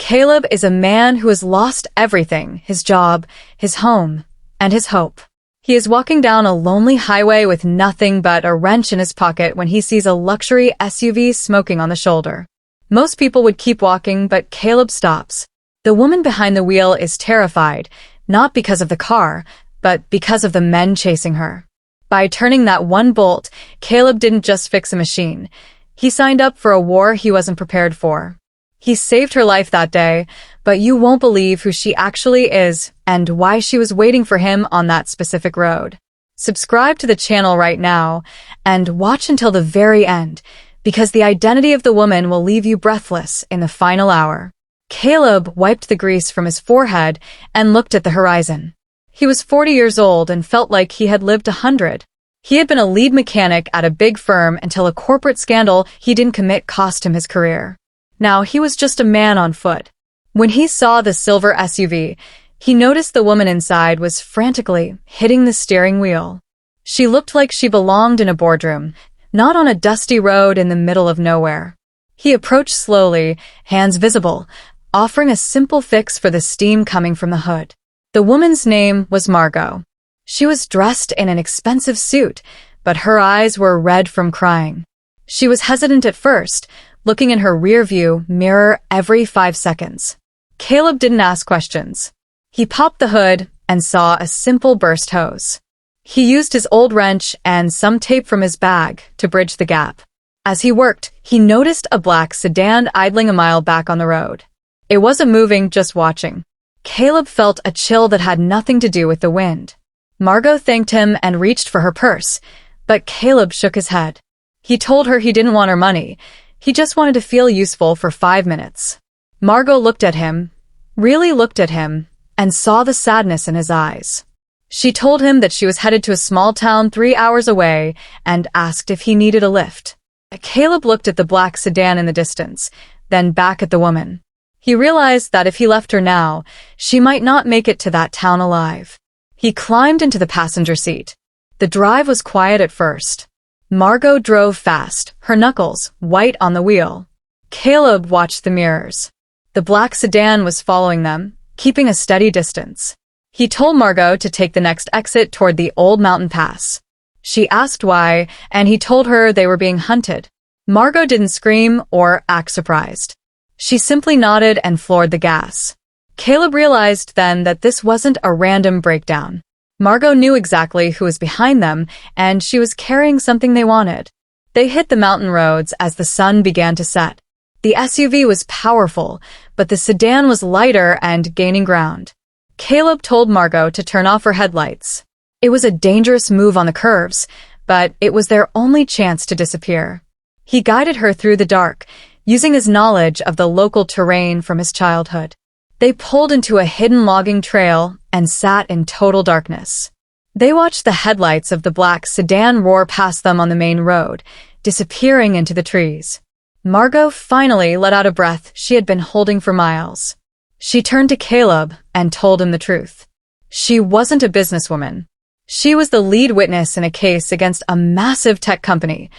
Caleb is a man who has lost everything: his job, his home, and his hope. He is walking down a lonely highway with nothing but a wrench in his pocket when he sees a luxury SUV smoking on the shoulder. Most people would keep walking, but Caleb stops. The woman behind the wheel is terrified, not because of the car, but because of the men chasing her. By turning that one bolt, Caleb didn't just fix a machine. He signed up for a war he wasn't prepared for. He saved her life that day, but you won't believe who she actually is and why she was waiting for him on that specific road. Subscribe to the channel right now and watch until the very end, because the identity of the woman will leave you breathless in the final hour. Caleb wiped the grease from his forehead and looked at the horizon. He was 40 years old and felt like he had lived 100. He had been a lead mechanic at a big firm until a corporate scandal he didn't commit cost him his career. Now he was just a man on foot. When he saw the silver SUV, he noticed the woman inside was frantically hitting the steering wheel. She looked like she belonged in a boardroom, not on a dusty road in the middle of nowhere. He approached slowly, hands visible, offering a simple fix for the steam coming from the hood. The woman's name was Margot. She was dressed in an expensive suit, but her eyes were red from crying. She was hesitant at first, looking in her rearview mirror every 5 seconds. Caleb didn't ask questions. He popped the hood and saw a simple burst hose. He used his old wrench and some tape from his bag to bridge the gap. As he worked, he noticed a black sedan idling a mile back on the road. It wasn't moving, just watching. Caleb felt a chill that had nothing to do with the wind. Margot thanked him and reached for her purse, but Caleb shook his head. He told her he didn't want her money. He just wanted to feel useful for 5 minutes. Margot looked at him, really looked at him, and saw the sadness in his eyes. She told him that she was headed to a small town 3 hours away and asked if he needed a lift. Caleb looked at the black sedan in the distance, then back at the woman. He realized that if he left her now, she might not make it to that town alive. He climbed into the passenger seat. The drive was quiet at first. Margot drove fast, her knuckles white on the wheel. Caleb watched the mirrors. The black sedan was following them, keeping a steady distance. He told Margot to take the next exit toward the old mountain pass. She asked why, and he told her they were being hunted. Margot didn't scream or act surprised. She simply nodded and floored the gas. Caleb realized then that this wasn't a random breakdown. Margot knew exactly who was behind them, and she was carrying something they wanted. They hit the mountain roads as the sun began to set. The SUV was powerful, but the sedan was lighter and gaining ground. Caleb told Margot to turn off her headlights. It was a dangerous move on the curves, but it was their only chance to disappear. He guided her through the dark, using his knowledge of the local terrain from his childhood. They pulled into a hidden logging trail and sat in total darkness. They watched the headlights of the black sedan roar past them on the main road, disappearing into the trees. Margot finally let out a breath she had been holding for miles. She turned to Caleb and told him the truth. She wasn't a businesswoman. She was the lead witness in a case against a massive tech company,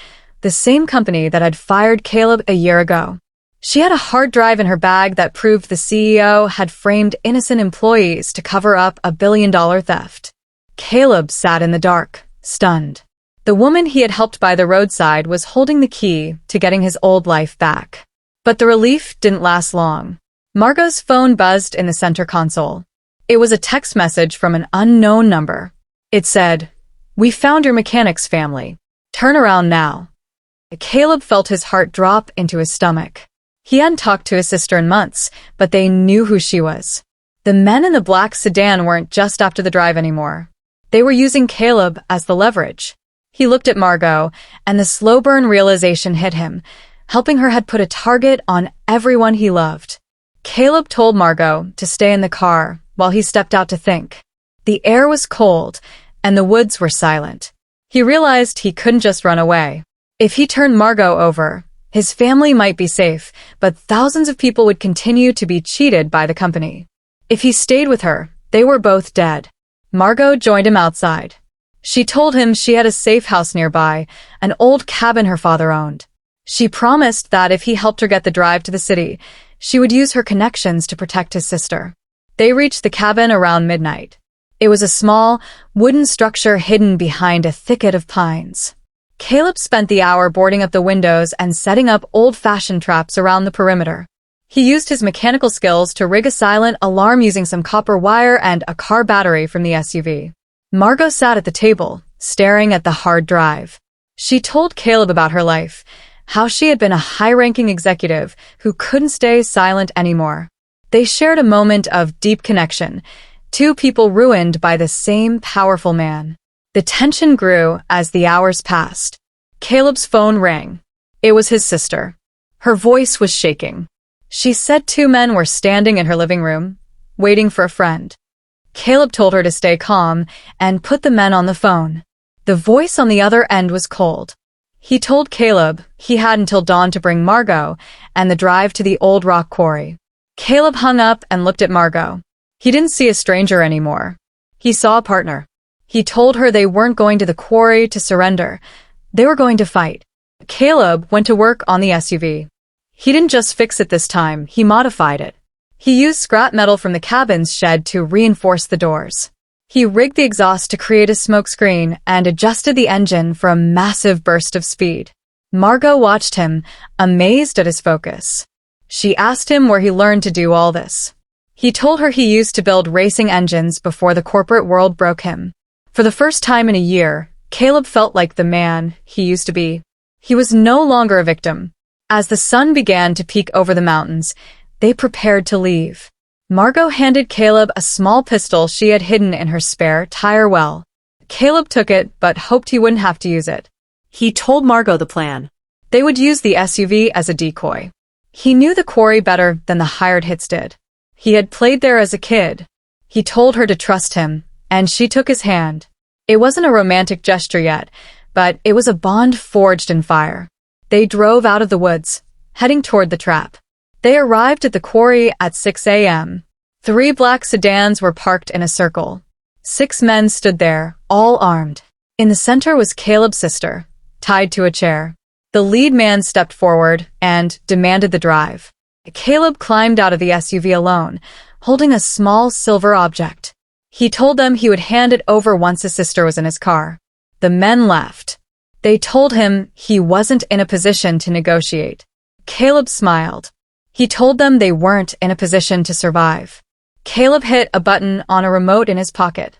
the same company that had fired Caleb a year ago. She had a hard drive in her bag that proved the CEO had framed innocent employees to cover up a billion-dollar theft. Caleb sat in the dark, stunned. The woman he had helped by the roadside was holding the key to getting his old life back. But the relief didn't last long. Margot's phone buzzed in the center console. It was a text message from an unknown number. It said, "We found your mechanic's family. Turn around now." Caleb felt his heart drop into his stomach. He hadn't talked to his sister in months, but they knew who she was. The men in the black sedan weren't just after the drive anymore. They were using Caleb as the leverage. He looked at Margot, and the slow burn realization hit him. Helping her had put a target on everyone he loved. Caleb told Margot to stay in the car while he stepped out to think. The air was cold, and the woods were silent. He realized he couldn't just run away. If he turned Margot over, his family might be safe, but thousands of people would continue to be cheated by the company. If he stayed with her, they were both dead. Margot joined him outside. She told him she had a safe house nearby, an old cabin her father owned. She promised that if he helped her get the drive to the city, She would use her connections to protect his sister. They reached the cabin around midnight. It was a small, wooden structure hidden behind a thicket of pines. Caleb spent the hour boarding up the windows and setting up old-fashioned traps around the perimeter. He used his mechanical skills to rig a silent alarm using some copper wire and a car battery from the SUV. Margot sat at the table, staring at the hard drive. She told Caleb about her life, how she had been a high-ranking executive who couldn't stay silent anymore. They shared a moment of deep connection, two people ruined by the same powerful man. The tension grew as the hours passed. Caleb's phone rang. It was his sister. Her voice was shaking. She said two men were standing in her living room, waiting for a friend. Caleb told her to stay calm and put the men on the phone. The voice on the other end was cold. He told Caleb he had until dawn to bring Margot and the drive to the old rock quarry. Caleb hung up and looked at Margot. He didn't see a stranger anymore. He saw a partner. He told her they weren't going to the quarry to surrender. They were going to fight. Caleb went to work on the SUV. He didn't just fix it this time, he modified it. He used scrap metal from the cabin's shed to reinforce the doors. He rigged the exhaust to create a smoke screen and adjusted the engine for a massive burst of speed. Margot watched him, amazed at his focus. She asked him where he learned to do all this. He told her he used to build racing engines before the corporate world broke him. For the first time in a year, Caleb felt like the man he used to be. He was no longer a victim. As the sun began to peek over the mountains, they prepared to leave. Margot handed Caleb a small pistol she had hidden in her spare tire well. Caleb took it but hoped he wouldn't have to use it. He told Margot the plan. They would use the SUV as a decoy. He knew the quarry better than the hired hits did. He had played there as a kid. He told her to trust him, and she took his hand. It wasn't a romantic gesture yet, but it was a bond forged in fire. They drove out of the woods, heading toward the trap. They arrived at the quarry at 6 a.m. 3 black sedans were parked in a circle. 6 men stood there, all armed. In the center was Caleb's sister, tied to a chair. The lead man stepped forward and demanded the drive. Caleb climbed out of the SUV alone, holding a small silver object. He told them he would hand it over once his sister was in his car. The men left. They told him he wasn't in a position to negotiate. Caleb smiled. He told them they weren't in a position to survive. Caleb hit a button on a remote in his pocket.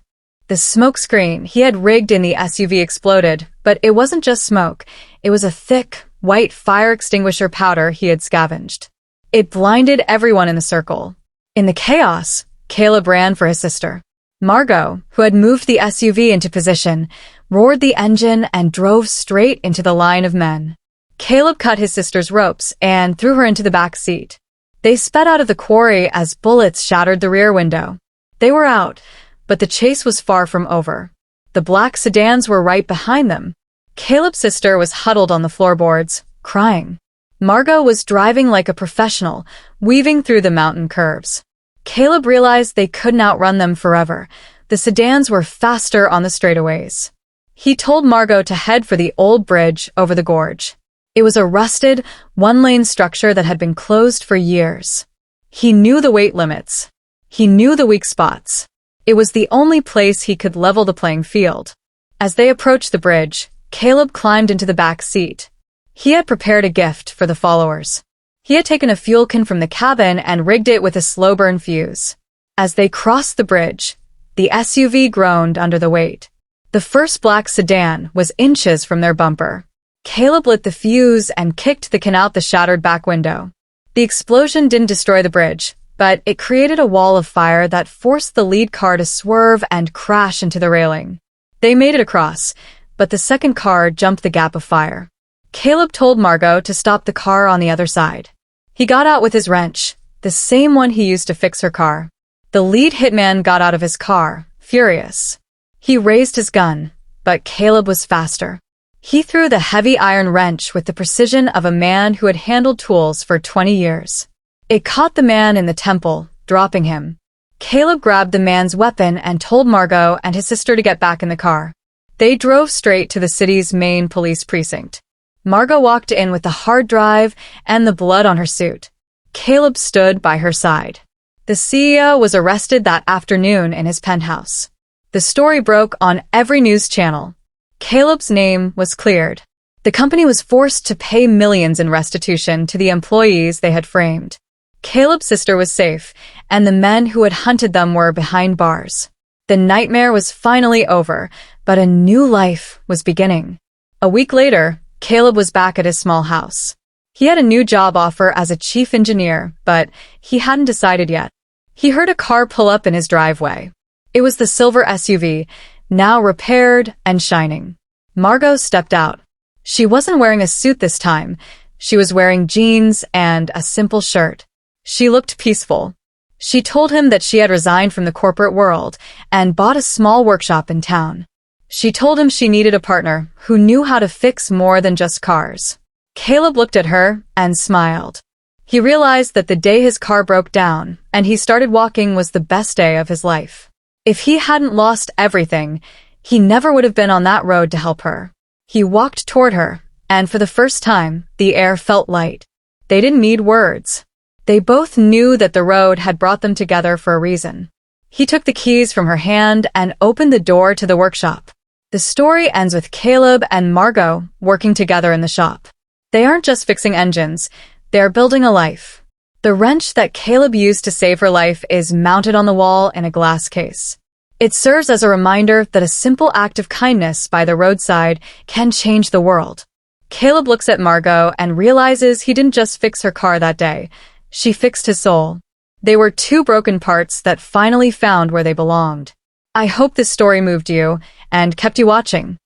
The smoke screen he had rigged in the SUV exploded, but it wasn't just smoke. It was a thick, white fire extinguisher powder he had scavenged. It blinded everyone in the circle. In the chaos, Caleb ran for his sister. Margot, who had moved the SUV into position, roared the engine and drove straight into the line of men. Caleb cut his sister's ropes and threw her into the back seat. They sped out of the quarry as bullets shattered the rear window. They were out, but the chase was far from over. The black sedans were right behind them. Caleb's sister was huddled on the floorboards, crying. Margot was driving like a professional, weaving through the mountain curves. Caleb realized they couldn't outrun them forever. The sedans were faster on the straightaways. He told Margot to head for the old bridge over the gorge. It was a rusted, one-lane structure that had been closed for years. He knew the weight limits. He knew the weak spots. It was the only place he could level the playing field. As they approached the bridge, Caleb climbed into the back seat. He had prepared a gift for the followers. He had taken a fuel can from the cabin and rigged it with a slow-burn fuse. As they crossed the bridge, the SUV groaned under the weight. The first black sedan was inches from their bumper. Caleb lit the fuse and kicked the can out the shattered back window. The explosion didn't destroy the bridge, but it created a wall of fire that forced the lead car to swerve and crash into the railing. They made it across, but the second car jumped the gap of fire. Caleb told Margot to stop the car on the other side. He got out with his wrench, the same one he used to fix her car. The lead hitman got out of his car, furious. He raised his gun, but Caleb was faster. He threw the heavy iron wrench with the precision of a man who had handled tools for 20 years. It caught the man in the temple, dropping him. Caleb grabbed the man's weapon and told Margot and his sister to get back in the car. They drove straight to the city's main police precinct. Margot walked in with the hard drive and the blood on her suit. Caleb stood by her side. The CEO was arrested that afternoon in his penthouse. The story broke on every news channel. Caleb's name was cleared. The company was forced to pay millions in restitution to the employees they had framed. Caleb's sister was safe, and the men who had hunted them were behind bars. The nightmare was finally over, but a new life was beginning. A week later, Caleb was back at his small house. He had a new job offer as a chief engineer, but he hadn't decided yet. He heard a car pull up in his driveway. It was the silver SUV, now repaired and shining. Margot stepped out. She wasn't wearing a suit this time. She was wearing jeans and a simple shirt. She looked peaceful. She told him that she had resigned from the corporate world and bought a small workshop in town. She told him she needed a partner who knew how to fix more than just cars. Caleb looked at her and smiled. He realized that the day his car broke down and he started walking was the best day of his life. If he hadn't lost everything, he never would have been on that road to help her. He walked toward her, and for the first time, the air felt light. They didn't need words. They both knew that the road had brought them together for a reason. He took the keys from her hand and opened the door to the workshop. The story ends with Caleb and Margot working together in the shop. They aren't just fixing engines, they're building a life. The wrench that Caleb used to save her life is mounted on the wall in a glass case. It serves as a reminder that a simple act of kindness by the roadside can change the world. Caleb looks at Margot and realizes he didn't just fix her car that day. She fixed his soul. They were two broken parts that finally found where they belonged. I hope this story moved you and kept you watching.